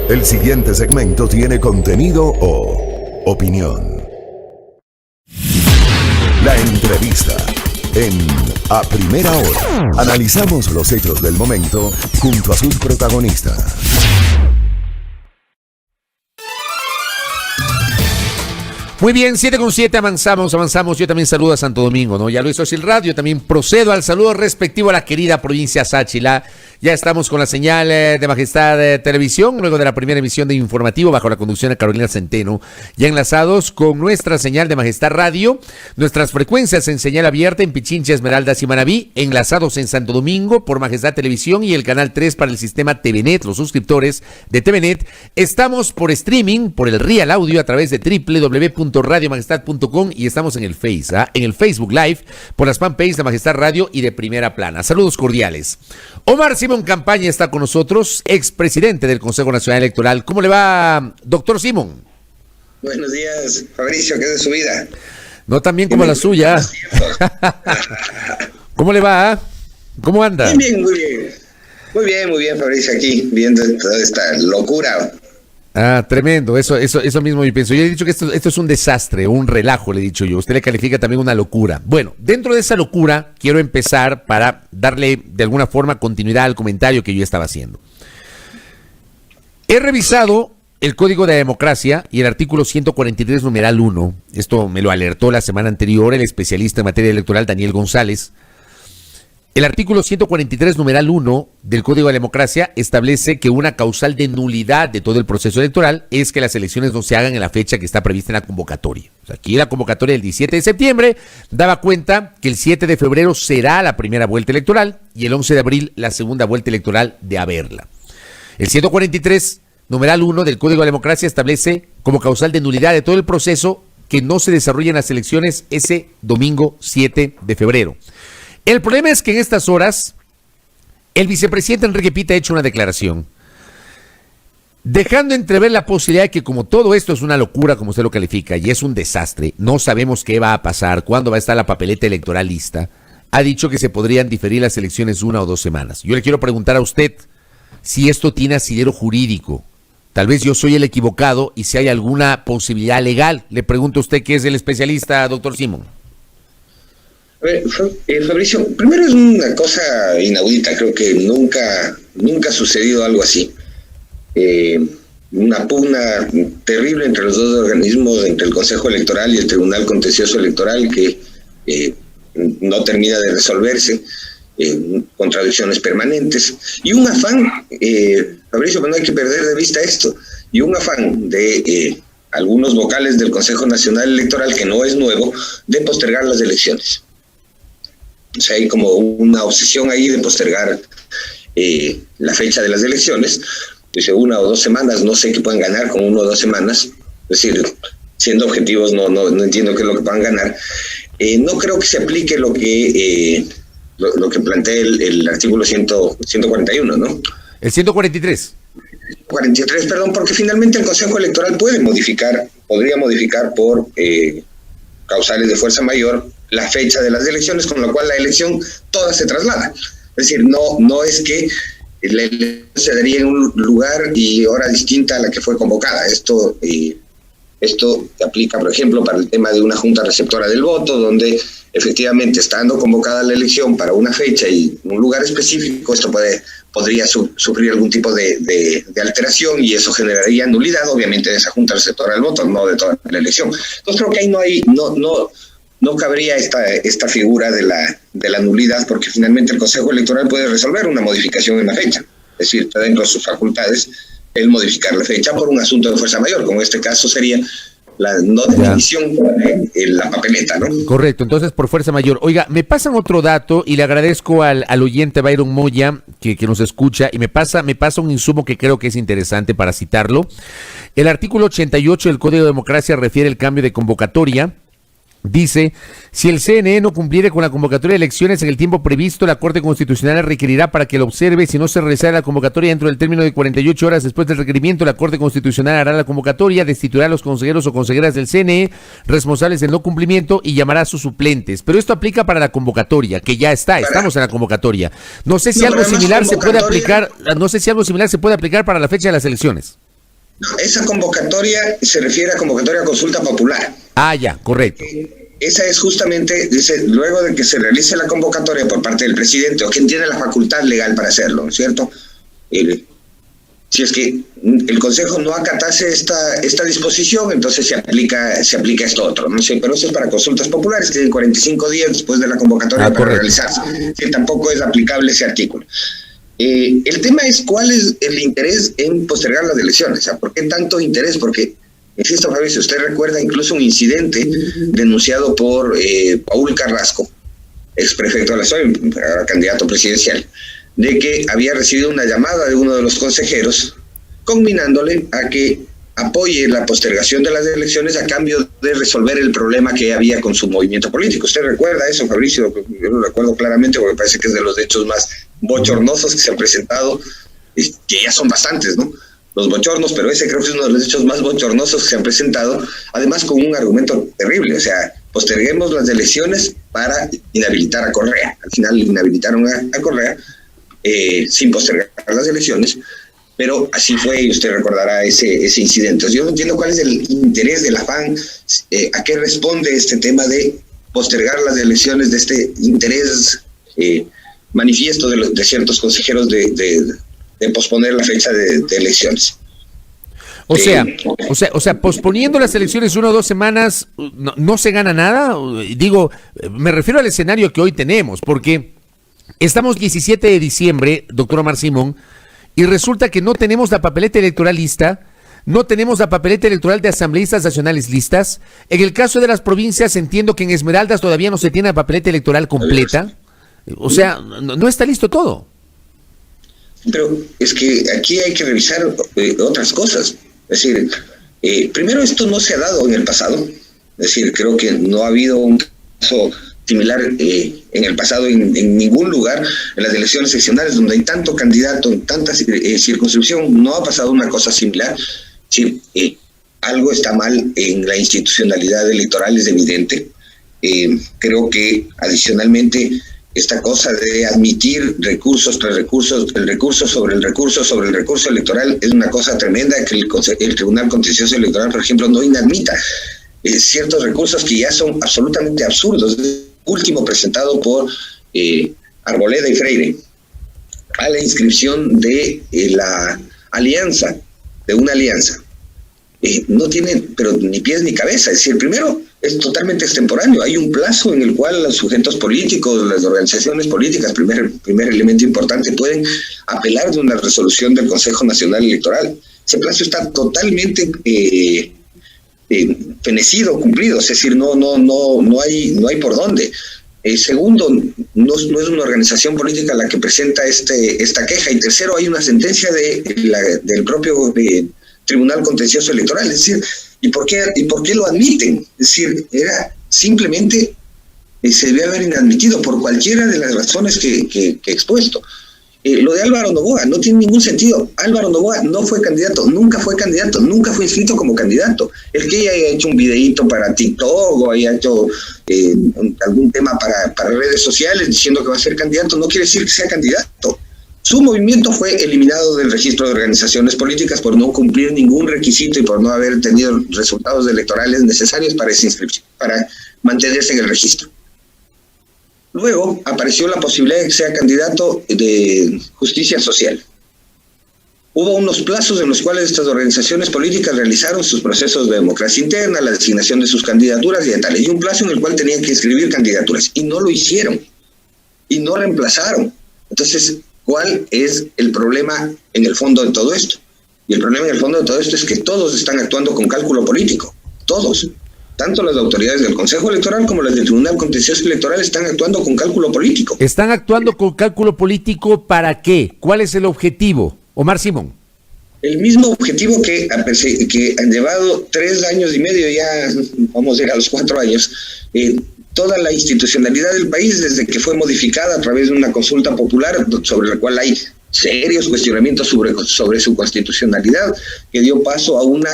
El siguiente segmento tiene contenido o opinión. La entrevista en A Primera Hora. Analizamos los hechos del momento junto a sus protagonistas. Muy bien, 7:07, avanzamos. Yo también saludo a Santo Domingo, ¿no? Ya lo hizo así el radio, también procedo al saludo respectivo a la querida provincia Sáchila. Ya estamos con la señal de Majestad Televisión, luego de la primera emisión de informativo bajo la conducción de Carolina Centeno. Ya enlazados con nuestra señal de Majestad Radio, nuestras frecuencias en señal abierta en Pichincha, Esmeraldas y Manabí, enlazados en Santo Domingo por Majestad Televisión y el canal 3 para el sistema TVNet, los suscriptores de TVNet. Estamos por streaming, por el Real Audio a través de www.radiomajestad.com y estamos en el en el Facebook Live por las fanpages de Majestad Radio y de Primera Plana. Saludos cordiales. Omar Simón Campaña está con nosotros, expresidente del Consejo Nacional Electoral. ¿Cómo le va, doctor Simón? Buenos días, Fabricio, ¿qué es de su vida? No tan bien como la suya. ¿Cómo le va? ¿Cómo anda? Bien, muy bien. Muy bien, Fabricio, aquí viendo toda esta locura. Ah, tremendo, eso mismo yo pienso. Yo he dicho que esto es un desastre, un relajo, le he dicho yo. Usted le califica también una locura. Bueno, dentro de esa locura quiero empezar para darle de alguna forma continuidad al comentario que yo estaba haciendo. He revisado el Código de Democracia y el artículo 143, numeral 1. Esto me lo alertó la semana anterior el especialista en materia electoral Daniel González. El artículo 143, numeral 1 del Código de Democracia establece que una causal de nulidad de todo el proceso electoral es que las elecciones no se hagan en la fecha que está prevista en la convocatoria. O sea, aquí la convocatoria del 17 de septiembre daba cuenta que el 7 de febrero será la primera vuelta electoral y el 11 de abril la segunda vuelta electoral de haberla. El 143, numeral 1 del Código de Democracia establece como causal de nulidad de todo el proceso que no se desarrollen las elecciones ese domingo 7 de febrero. El problema es que en estas horas el vicepresidente Enrique Pita ha hecho una declaración dejando entrever la posibilidad de que como todo esto es una locura, como usted lo califica, y es un desastre, no sabemos qué va a pasar, cuándo va a estar la papeleta electoral lista, ha dicho que se podrían diferir las elecciones 1 o 2 semanas. Yo le quiero preguntar a usted si esto tiene asidero jurídico. Tal vez yo soy el equivocado y si hay alguna posibilidad legal. Le pregunto a usted que es el especialista, doctor Simón. A ver, Fabricio, primero es una cosa inaudita, creo que nunca ha sucedido algo así. Una pugna terrible entre los dos organismos, entre el Consejo Electoral y el Tribunal Contencioso Electoral, que no termina de resolverse, contradicciones permanentes, y un afán, Fabricio, pero no hay que perder de vista esto, y un afán de algunos vocales del Consejo Nacional Electoral, que no es nuevo, de postergar las elecciones. O sea, hay como una obsesión ahí de postergar la fecha de las elecciones. Dice 1 o 2 semanas, no sé qué puedan ganar con 1 o 2 semanas. Es decir, siendo objetivos, no entiendo qué es lo que puedan ganar. No creo que se aplique lo que plantea el artículo 141, ¿no? El 143. 43, perdón, porque finalmente el Consejo Electoral podría modificar por causales de fuerza mayor la fecha de las elecciones, con lo cual la elección toda se traslada. Es decir, no es que la elección se daría en un lugar y hora distinta a la que fue convocada. Esto aplica, por ejemplo, para el tema de una junta receptora del voto, donde efectivamente, estando convocada la elección para una fecha y un lugar específico, esto podría sufrir algún tipo de alteración y eso generaría nulidad, obviamente, de esa junta receptora del voto, no de toda la elección. Entonces creo que ahí no cabría esta figura de la nulidad, porque finalmente el Consejo Electoral puede resolver una modificación en la fecha. Es decir, está dentro de sus facultades el modificar la fecha por un asunto de fuerza mayor, como en este caso sería la no definición en la papeleta, ¿no? Correcto, entonces por fuerza mayor. Oiga, me pasan otro dato y le agradezco al oyente Byron Moya que nos escucha y me pasa un insumo que creo que es interesante para citarlo. El artículo 88 del Código de Democracia refiere el cambio de convocatoria. Dice, si el CNE no cumpliere con la convocatoria de elecciones en el tiempo previsto, la Corte Constitucional requerirá para que lo observe. Si no se realizara la convocatoria dentro del término de 48 horas después del requerimiento, la Corte Constitucional hará la convocatoria, destituirá a los consejeros o consejeras del CNE responsables del no cumplimiento y llamará a sus suplentes. Pero esto aplica para la convocatoria, que ya estamos en la convocatoria. No sé si algo similar se puede aplicar, para la fecha de las elecciones. No, esa convocatoria se refiere a convocatoria a consulta popular. Ah, ya, correcto. Esa es justamente, dice, luego de que se realice la convocatoria por parte del presidente o quien tiene la facultad legal para hacerlo, ¿no es cierto? Si es que el Consejo no acatase esta disposición, entonces se aplica esto otro, no sé, pero eso es para consultas populares, tienen 45 días después de la convocatoria para realizarse, que tampoco es aplicable ese artículo. El tema es cuál es el interés en postergar las elecciones, o sea, ¿por qué tanto interés? Porque, insisto, Fabio, si usted recuerda incluso un incidente denunciado por Paul Carrasco, ex prefecto de la SOE, candidato presidencial, de que había recibido una llamada de uno de los consejeros conminándole a que apoye la postergación de las elecciones a cambio de resolver el problema que había con su movimiento político. ¿Usted recuerda eso, Fabricio? Yo lo recuerdo claramente porque parece que es de los hechos más bochornosos que se han presentado, que ya son bastantes, ¿no? Los bochornos, pero ese creo que es uno de los hechos más bochornosos que se han presentado, además con un argumento terrible, o sea, posterguemos las elecciones para inhabilitar a Correa. Al final inhabilitaron a Correa, sin postergar las elecciones, pero así fue, y usted recordará ese incidente. Yo no entiendo cuál es el interés del afán, a qué responde este tema de postergar las elecciones, de este interés manifiesto de ciertos consejeros de posponer la fecha de elecciones. O sea, posponiendo las elecciones 1 o 2 semanas, ¿no se gana nada? Digo, me refiero al escenario que hoy tenemos, porque estamos 17 de diciembre, doctor Omar Simón, y resulta que no tenemos la papeleta electoral lista, no tenemos la papeleta electoral de asambleístas nacionales listas. En el caso de las provincias, entiendo que en Esmeraldas todavía no se tiene la papeleta electoral completa. O sea, no está listo todo. Pero es que aquí hay que revisar otras cosas. Es decir, primero, esto no se ha dado en el pasado. Es decir, creo que no ha habido un caso similar en el pasado en ningún lugar. En las elecciones seccionales, donde hay tanto candidato, en tanta circunscripción, no ha pasado una cosa similar. Sí, algo está mal en la institucionalidad electoral, es evidente. Creo que adicionalmente esta cosa de admitir recursos tras recursos, el recurso sobre el recurso sobre el recurso electoral, es una cosa tremenda que el Tribunal Contencioso Electoral, por ejemplo, no inadmita ciertos recursos que ya son absolutamente absurdos. Último presentado por Arboleda y Freire a la inscripción de la alianza, de una alianza. No tiene pero ni pies ni cabeza. Es decir, primero, es totalmente extemporáneo. Hay un plazo en el cual los sujetos políticos, las organizaciones políticas, primer elemento importante, pueden apelar de una resolución del Consejo Nacional Electoral. Ese plazo está totalmente fenecido, cumplido, es decir, no hay por dónde. Segundo, no es una organización política la que presenta esta queja. Y tercero, hay una sentencia del propio Tribunal Contencioso Electoral. Es decir, ¿y por qué lo admiten? Es decir, era simplemente se debe haber inadmitido por cualquiera de las razones que he expuesto. Lo de Álvaro Noboa no tiene ningún sentido. Álvaro Noboa no fue candidato, nunca fue inscrito como candidato. El que haya hecho un videíto para TikTok o haya hecho algún tema para redes sociales diciendo que va a ser candidato, no quiere decir que sea candidato. Su movimiento fue eliminado del registro de organizaciones políticas por no cumplir ningún requisito y por no haber tenido resultados electorales necesarios para esa inscripción, para mantenerse en el registro. Luego apareció la posibilidad de que sea candidato de Justicia Social. Hubo unos plazos en los cuales estas organizaciones políticas realizaron sus procesos de democracia interna, la designación de sus candidaturas y tal. Y un plazo en el cual tenían que inscribir candidaturas. Y no lo hicieron. Y no reemplazaron. Entonces, ¿cuál es el problema en el fondo de todo esto? Y el problema en el fondo de todo esto es que todos están actuando con cálculo político. Todos. Tanto las autoridades del Consejo Electoral como las del Tribunal Contencioso Electoral están actuando con cálculo político. ¿Están actuando con cálculo político para qué? ¿Cuál es el objetivo? Omar Simón. El mismo objetivo que han llevado 3 años y medio, ya vamos a ir a los 4 años, toda la institucionalidad del país desde que fue modificada a través de una consulta popular sobre la cual hay serios cuestionamientos sobre su constitucionalidad, que dio paso a una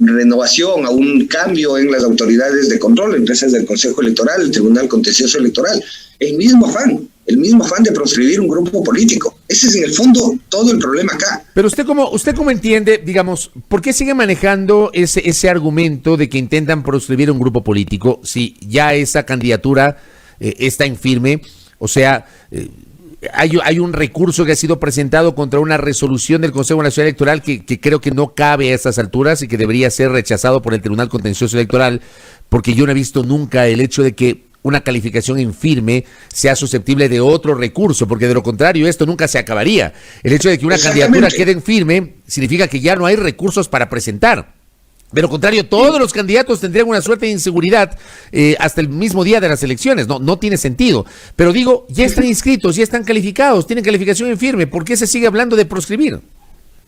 renovación, a un cambio en las autoridades de control, empresas del Consejo Electoral, el Tribunal Contencioso Electoral. El mismo afán de proscribir un grupo político. Ese es en el fondo todo el problema acá. Pero usted cómo entiende, digamos, ¿por qué sigue manejando ese argumento de que intentan proscribir un grupo político si ya esa candidatura está en firme? O sea, hay un recurso que ha sido presentado contra una resolución del Consejo Nacional Electoral que creo que no cabe a estas alturas y que debería ser rechazado por el Tribunal Contencioso Electoral, porque yo no he visto nunca el hecho de que una calificación en firme sea susceptible de otro recurso, porque de lo contrario esto nunca se acabaría. El hecho de que una candidatura quede en firme significa que ya no hay recursos para presentar. De lo contrario, todos los candidatos tendrían una suerte de inseguridad hasta el mismo día de las elecciones. No tiene sentido. Pero digo, ya están inscritos, ya están calificados, tienen calificación en firme. ¿Por qué se sigue hablando de proscribir?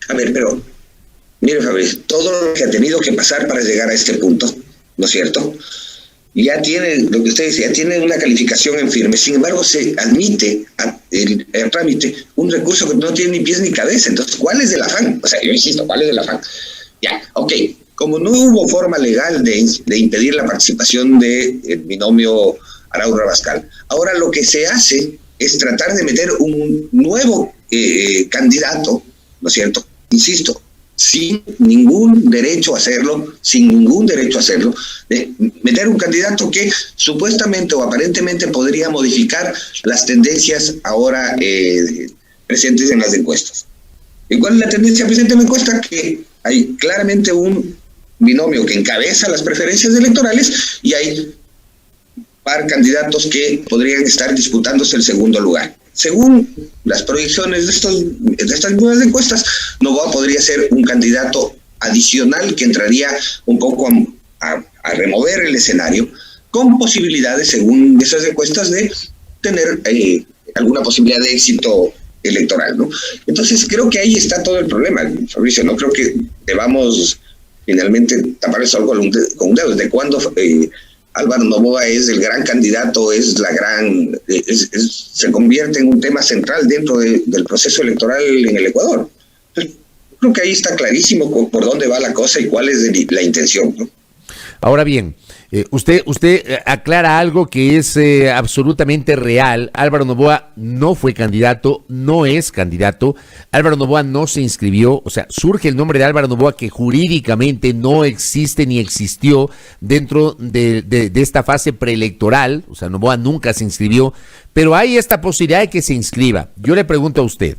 A ver, pero mire, Fabricio, todo lo que ha tenido que pasar para llegar a este punto, ¿no es cierto? Ya tiene, lo que usted dice, ya tiene una calificación en firme. Sin embargo, se admite el trámite un recurso que no tiene ni pies ni cabeza. Entonces, ¿cuál es el afán? O sea, yo insisto, ¿cuál es el afán? Ya, ok. Como no hubo forma legal de impedir la participación del binomio Arauz-Rabascal, ahora lo que se hace es tratar de meter un nuevo candidato, ¿no es cierto? Insisto, sin ningún derecho a hacerlo, meter un candidato que supuestamente o aparentemente podría modificar las tendencias ahora presentes en las encuestas. ¿Y cuál es la tendencia presente en la encuesta? Que hay claramente un binomio que encabeza las preferencias electorales y hay par candidatos que podrían estar disputándose el segundo lugar. Según las proyecciones de estas nuevas encuestas, Noboa podría ser un candidato adicional que entraría un poco a remover el escenario, con posibilidades, según esas encuestas, de tener alguna posibilidad de éxito electoral, ¿no? Entonces creo que ahí está todo el problema, Fabricio. No creo que debamos finalmente tapar el sol con un dedo. ¿Desde cuándo Álvaro Noboa es el gran candidato, se convierte en un tema central dentro del proceso electoral en el Ecuador? Entonces, creo que ahí está clarísimo por dónde va la cosa y cuál es la intención, ¿no? Ahora bien, usted aclara algo que es absolutamente real. Álvaro Noboa no fue candidato, no es candidato. Álvaro Noboa no se inscribió. O sea, surge el nombre de Álvaro Noboa que jurídicamente no existe ni existió dentro de esta fase preelectoral. O sea, Noboa nunca se inscribió, pero hay esta posibilidad de que se inscriba. Yo le pregunto a usted,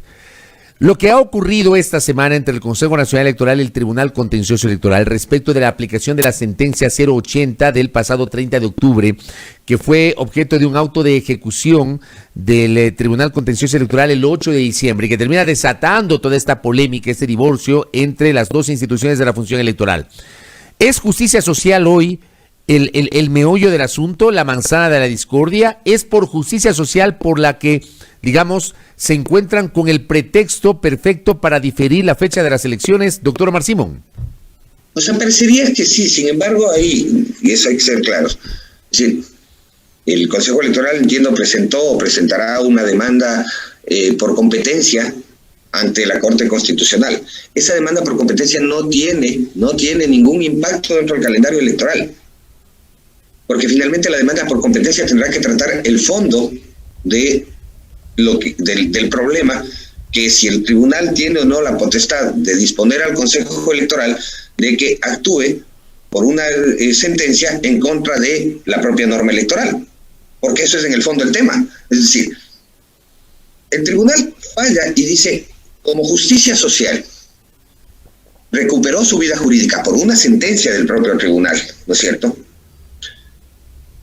lo que ha ocurrido esta semana entre el Consejo Nacional Electoral y el Tribunal Contencioso Electoral respecto de la aplicación de la sentencia 080 del pasado 30 de octubre, que fue objeto de un auto de ejecución del Tribunal Contencioso Electoral el 8 de diciembre, y que termina desatando toda esta polémica, este divorcio entre las dos instituciones de la función electoral. ¿Es justicia social hoy el meollo del asunto, la manzana de la discordia? ¿Es por justicia social por la que, digamos, se encuentran con el pretexto perfecto para diferir la fecha de las elecciones, doctor Omar Simón? O sea, parecería que sí. Sin embargo, ahí, y eso hay que ser claros, es decir, el Consejo Electoral, entiendo, presentará una demanda por competencia ante la Corte Constitucional. Esa demanda por competencia no tiene ningún impacto dentro del calendario electoral, porque finalmente la demanda por competencia tendrá que tratar el fondo del problema, que si el tribunal tiene o no la potestad de disponer al Consejo Electoral de que actúe por una sentencia en contra de la propia norma electoral, porque eso es en el fondo el tema. Es decir, el tribunal falla y dice, como justicia social, recuperó su vida jurídica por una sentencia del propio tribunal, ¿no es cierto?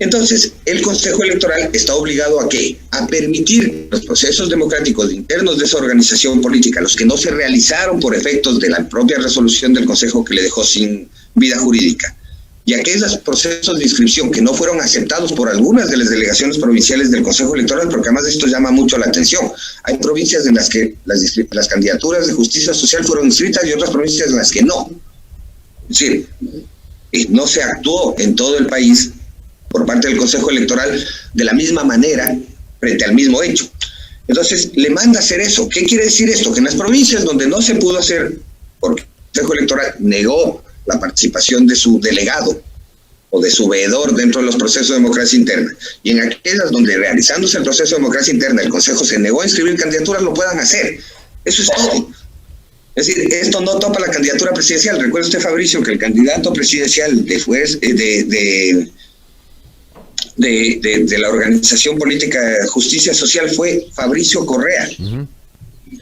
Entonces, el Consejo Electoral está obligado ¿a qué? A permitir los procesos democráticos internos de esa organización política, los que no se realizaron por efectos de la propia resolución del Consejo que le dejó sin vida jurídica, y aquellos procesos de inscripción que no fueron aceptados por algunas de las delegaciones provinciales del Consejo Electoral, porque además esto llama mucho la atención. Hay provincias en las que las candidaturas de justicia social fueron inscritas y otras provincias en las que no. Es decir, no se actuó en todo el país por parte del Consejo Electoral de la misma manera frente al mismo hecho. Entonces, le manda a hacer eso. ¿Qué quiere decir esto? Que en las provincias donde no se pudo hacer, porque el Consejo Electoral negó la participación de su delegado o de su veedor dentro de los procesos de democracia interna, y en aquellas donde realizándose el proceso de democracia interna el Consejo se negó a inscribir candidaturas, lo puedan hacer. Eso es todo. Es decir, esto no topa la candidatura presidencial. Recuerde usted, Fabricio, que el candidato presidencial de la organización política Justicia Social fue Fabricio Correa,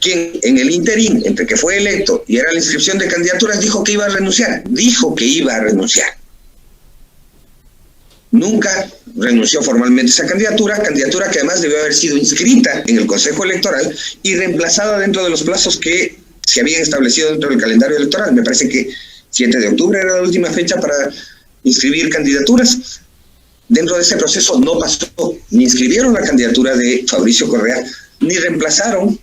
quien en el interín, entre que fue electo y era la inscripción de candidaturas, dijo que iba a renunciar. Nunca renunció formalmente a esa candidatura que además debió haber sido inscrita en el Consejo Electoral y reemplazada dentro de los plazos que se habían establecido dentro del calendario electoral. Me parece que 7 de octubre era la última fecha para inscribir candidaturas. Dentro de ese proceso no pasó, ni inscribieron la candidatura de Fabricio Correa, ni reemplazaron,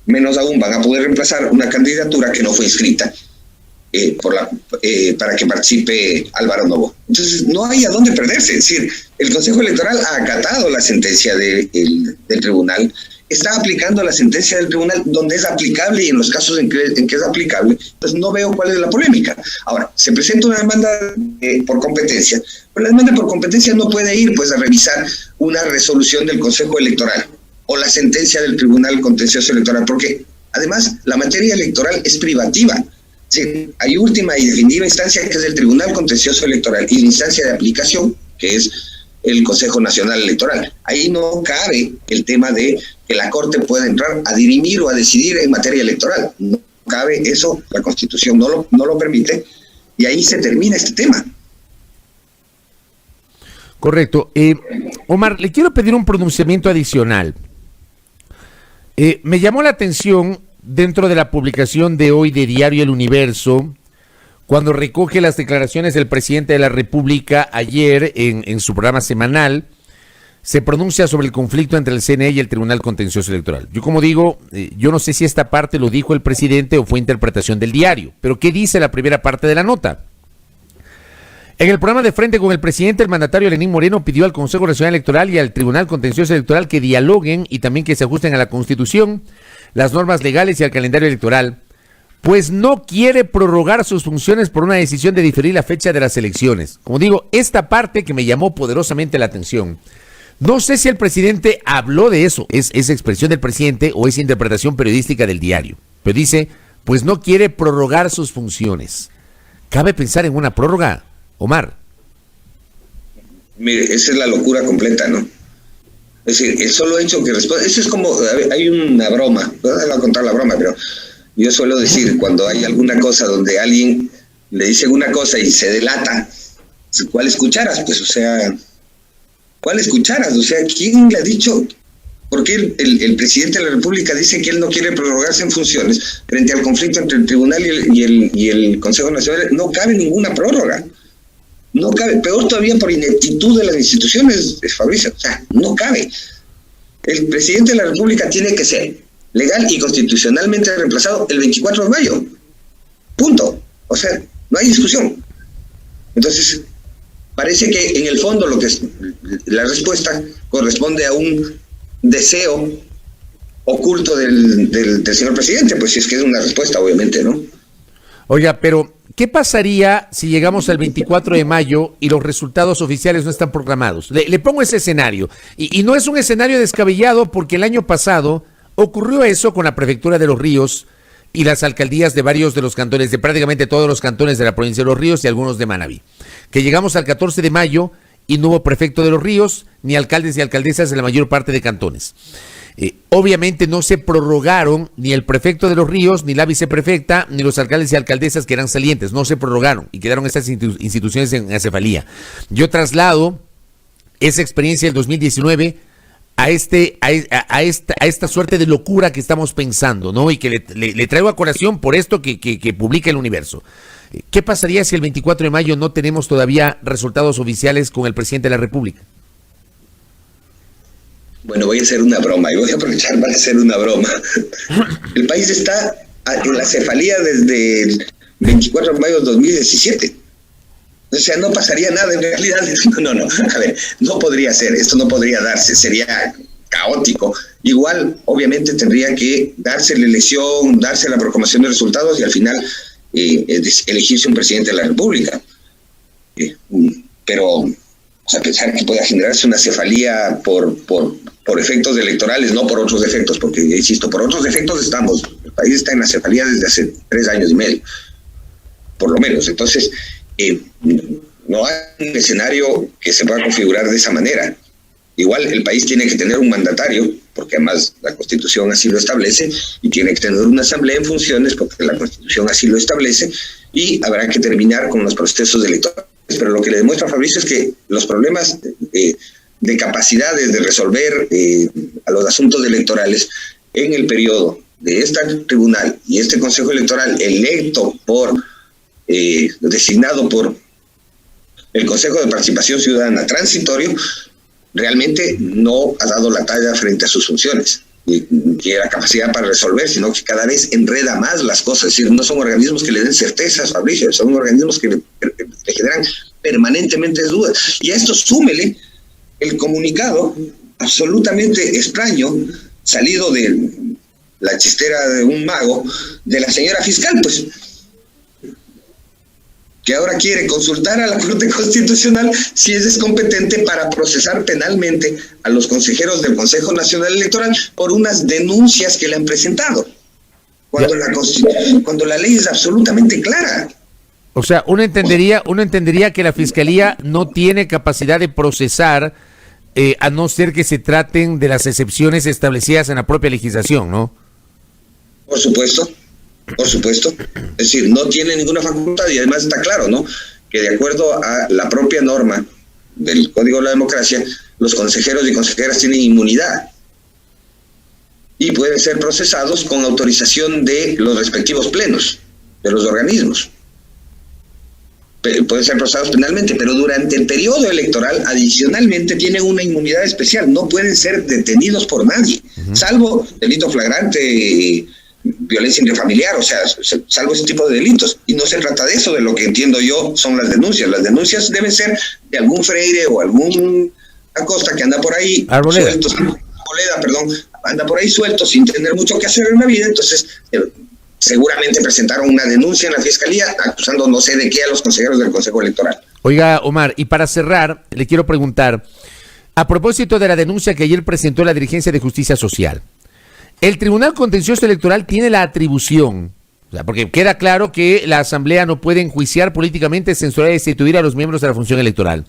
menos aún van a poder reemplazar una candidatura que no fue inscrita para que participe Álvaro Novo. Entonces no hay a dónde perderse. Es decir, el Consejo Electoral ha acatado la sentencia del tribunal, está aplicando la sentencia del tribunal donde es aplicable y en los casos en que es aplicable, pues no veo cuál es la polémica. Ahora, se presenta una demanda por competencia, pero la demanda por competencia no puede ir pues a revisar una resolución del Consejo Electoral o la sentencia del Tribunal Contencioso Electoral, porque además la materia electoral es privativa. Sí, hay última y definitiva instancia que es el Tribunal Contencioso Electoral y la instancia de aplicación que es el Consejo Nacional Electoral. Ahí no cabe el tema de que la Corte pueda entrar a dirimir o a decidir en materia electoral. No cabe eso, la Constitución no lo permite, y ahí se termina este tema. Correcto. Omar, le quiero pedir un pronunciamiento adicional. Me llamó la atención dentro de la publicación de hoy de Diario El Universo, cuando recoge las declaraciones del presidente de la República ayer en su programa semanal, se pronuncia sobre el conflicto entre el CNE y el Tribunal Contencioso Electoral. Yo, como digo, yo no sé si esta parte lo dijo el presidente o fue interpretación del diario, pero ¿qué dice la primera parte de la nota? En el programa de Frente con el presidente, el mandatario Lenín Moreno pidió al Consejo Nacional Electoral y al Tribunal Contencioso Electoral que dialoguen y también que se ajusten a la Constitución, las normas legales y al calendario electoral, pues no quiere prorrogar sus funciones por una decisión de diferir la fecha de las elecciones. Como digo, esta parte que me llamó poderosamente la atención. No sé si el presidente habló de eso, es expresión del presidente o es interpretación periodística del diario, pero dice, pues no quiere prorrogar sus funciones. ¿Cabe pensar en una prórroga, Omar? Mire, esa es la locura completa, ¿no? Es decir, el solo hecho que responde, eso es como, hay una broma, voy a contar la broma, pero yo suelo decir, cuando hay alguna cosa donde alguien le dice una cosa y se delata, ¿cuál escucharas? Pues, o sea, ¿cuál escucharas? O sea, ¿quién le ha dicho? ¿Por qué el presidente de la República dice que él no quiere prorrogarse en funciones frente al conflicto entre el tribunal y el Consejo Nacional? No cabe ninguna prórroga. No cabe, peor todavía por ineptitud de las instituciones, Fabricio. O sea, no cabe. El presidente de la República tiene que ser legal y constitucionalmente reemplazado el 24 de mayo. Punto. O sea, no hay discusión. Entonces, parece que en el fondo lo que es la respuesta corresponde a un deseo oculto del señor presidente, pues si es que es una respuesta, obviamente, ¿no? Oiga, pero ¿qué pasaría si llegamos al 24 de mayo y los resultados oficiales no están programados? Le pongo ese escenario, y no es un escenario descabellado porque el año pasado ocurrió eso con la prefectura de Los Ríos y las alcaldías de varios de los cantones, de prácticamente todos los cantones de la provincia de Los Ríos y algunos de Manabí, que llegamos al 14 de mayo y no hubo prefecto de Los Ríos, ni alcaldes y alcaldesas de la mayor parte de cantones. Obviamente no se prorrogaron ni el prefecto de Los Ríos, ni la viceprefecta, ni los alcaldes y alcaldesas que eran salientes, no se prorrogaron y quedaron estas instituciones en acefalía. Yo traslado esa experiencia del 2019 a esta suerte de locura que estamos pensando, ¿no? Y que le traigo a colación por esto que publica El Universo. ¿Qué pasaría si el 24 de mayo no tenemos todavía resultados oficiales con el presidente de la República? Bueno, voy a hacer una broma y voy a aprovechar para hacer una broma. El país está en la cefalía desde el 24 de mayo de 2017. O sea, no pasaría nada en realidad. No. A ver, no podría ser, esto no podría darse, sería caótico. Igual, obviamente, tendría que darse la elección, darse la proclamación de resultados y al final elegirse un presidente de la República. pero o sea, pensar que pueda generarse una cefalía por efectos electorales, no por otros efectos, porque, insisto, por otros efectos el país está en la cefalía desde hace 3 años y medio, por lo menos. Entonces, no hay un escenario que se pueda configurar de esa manera. Igual el país tiene que tener un mandatario, porque además la Constitución así lo establece, y tiene que tener una asamblea en funciones, porque la Constitución así lo establece, y habrá que terminar con los procesos electorales. Pero lo que le demuestra a Fabricio es que los problemas de capacidades de resolver a los asuntos electorales en el periodo de este tribunal y este Consejo Electoral electo designado por el Consejo de Participación Ciudadana transitorio, realmente no ha dado la talla frente a sus funciones y la capacidad para resolver, sino que cada vez enreda más las cosas. Es decir, no son organismos que le den certezas, Fabricio, son organismos que le generan permanentemente dudas. Y a esto súmele el comunicado absolutamente extraño, salido de la chistera de un mago, de la señora fiscal, pues, que ahora quiere consultar a la Corte Constitucional si es competente para procesar penalmente a los consejeros del Consejo Nacional Electoral por unas denuncias que le han presentado, cuando la ley es absolutamente clara. O sea, uno entendería que la Fiscalía no tiene capacidad de procesar, a no ser que se traten de las excepciones establecidas en la propia legislación, ¿no? Por supuesto. Es decir, no tiene ninguna facultad, y además está claro, ¿no?, que de acuerdo a la propia norma del Código de la Democracia, los consejeros y consejeras tienen inmunidad y pueden ser procesados con autorización de los respectivos plenos de los organismos. Pueden ser procesados penalmente, pero durante el periodo electoral adicionalmente tienen una inmunidad especial, no pueden ser detenidos por nadie, salvo delito flagrante, violencia intrafamiliar, o sea, salvo ese tipo de delitos. Y no se trata de eso, de lo que entiendo yo son las denuncias. Las denuncias deben ser de algún Freire o algún Acosta que anda por ahí suelto, anda por ahí suelto sin tener mucho que hacer en la vida. Entonces, seguramente presentaron una denuncia en la Fiscalía acusando no sé de qué a los consejeros del Consejo Electoral. Oiga, Omar, y para cerrar, le quiero preguntar, a propósito de la denuncia que ayer presentó la Dirigencia de Justicia Social, el Tribunal Contencioso Electoral tiene la atribución, o sea, porque queda claro que la Asamblea no puede enjuiciar políticamente, censurar y destituir a los miembros de la función electoral.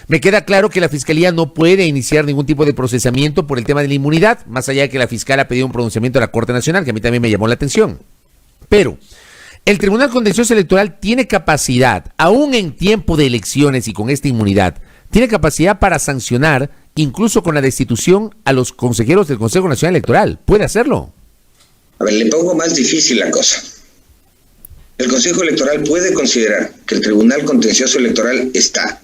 Me queda claro que la Fiscalía no puede iniciar ningún tipo de procesamiento por el tema de la inmunidad, más allá de que la fiscal ha pedido un pronunciamiento a la Corte Nacional, que a mí también me llamó la atención. Pero el Tribunal Contencioso Electoral tiene capacidad, aún en tiempo de elecciones y con esta inmunidad, tiene capacidad para sancionar, incluso con la destitución, a los consejeros del Consejo Nacional Electoral. ¿Puede hacerlo? A ver, le pongo más difícil la cosa. El Consejo Electoral puede considerar que el Tribunal Contencioso Electoral está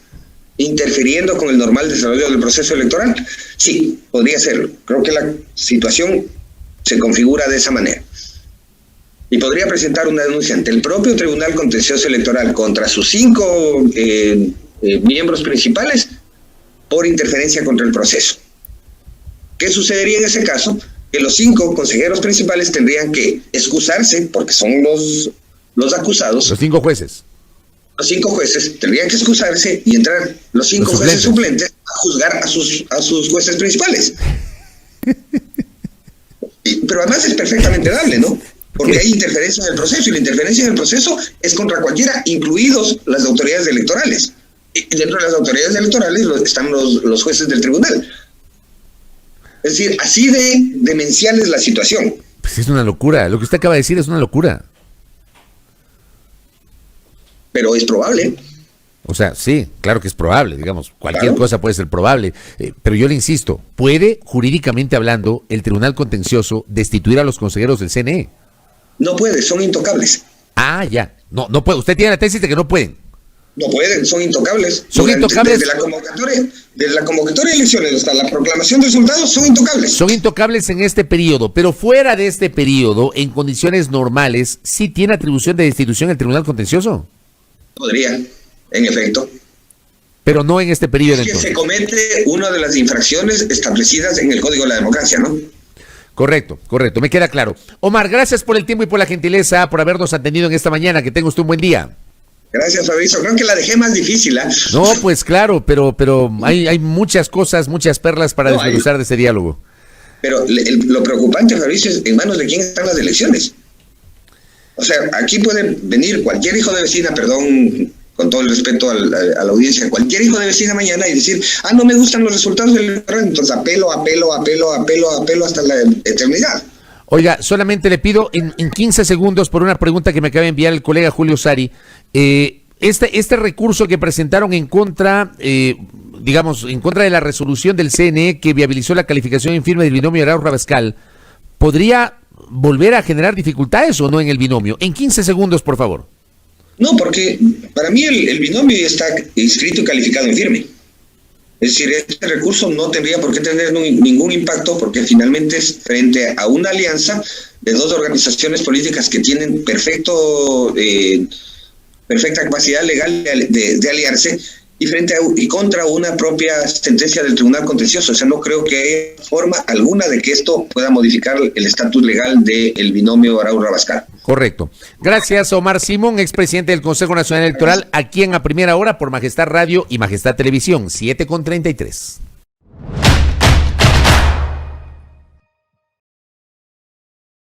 interfiriendo con el normal desarrollo del proceso electoral. Sí, podría hacerlo. Creo que la situación se configura de esa manera. Y podría presentar una denuncia ante el propio Tribunal Contencioso Electoral contra sus 5 miembros principales por interferencia contra el proceso. ¿Qué sucedería en ese caso? Que los 5 consejeros principales tendrían que excusarse, porque son los acusados. Los 5 jueces. Los 5 jueces tendrían que excusarse y entrar los 5 jueces suplentes a juzgar a sus jueces principales. Pero además es perfectamente dable, ¿no? Porque hay interferencia en el proceso, y la interferencia en el proceso es contra cualquiera, incluidos las autoridades electorales. Y dentro de las autoridades electorales están los jueces del tribunal. Es decir, así de demencial es la situación. Pues es una locura, lo que usted acaba de decir es una locura. Pero es probable. O sea, sí, claro que es probable, digamos, cualquier cosa puede ser probable, pero yo le insisto, ¿puede, jurídicamente hablando, el Tribunal Contencioso destituir a los consejeros del CNE? No puede, son intocables. Ah, ya, no puede, usted tiene la tesis de que no pueden. No pueden, son intocables. Son intocables. Desde la convocatoria de elecciones hasta la proclamación de resultados, son intocables. Son intocables en este periodo, pero fuera de este periodo, en condiciones normales, ¿sí tiene atribución de destitución el Tribunal Contencioso? Podría, en efecto. Pero no en este periodo. Es que se comete una de las infracciones establecidas en el Código de la Democracia, ¿no? Correcto, me queda claro. Omar, gracias por el tiempo y por la gentileza, por habernos atendido en esta mañana. Que tenga usted un buen día. Gracias, Fabrizio. Creo que la dejé más difícil, ¿eh? No, pues claro, pero hay muchas cosas, muchas perlas para desmenuzar de ese diálogo. Pero lo preocupante, Fabrizio, es en manos de quién están las elecciones. O sea, aquí puede venir cualquier hijo de vecina, perdón, con todo el respeto a la audiencia, cualquier hijo de vecina mañana y decir, no me gustan los resultados del electoral, entonces apelo hasta la eternidad. Oiga, solamente le pido en 15 segundos por una pregunta que me acaba de enviar el colega Julio Sari. Este recurso que presentaron en contra, en contra de la resolución del CNE que viabilizó la calificación en firme del binomio Arauz-Rabascal, ¿podría volver a generar dificultades o no en el binomio? En 15 segundos, por favor. No, porque para mí el binomio está inscrito y calificado en firme. Es decir, este recurso no tendría por qué tener ningún impacto porque finalmente es frente a una alianza de dos organizaciones políticas que tienen perfecta capacidad legal de aliarse y contra una propia sentencia del Tribunal Contencioso. O sea, no creo que haya forma alguna de que esto pueda modificar el estatus legal del binomio Arauz-Rabascal. Correcto. Gracias, Omar Simón, expresidente del Consejo Nacional Electoral, aquí en A Primera Hora por Majestad Radio y Majestad Televisión, 7:33.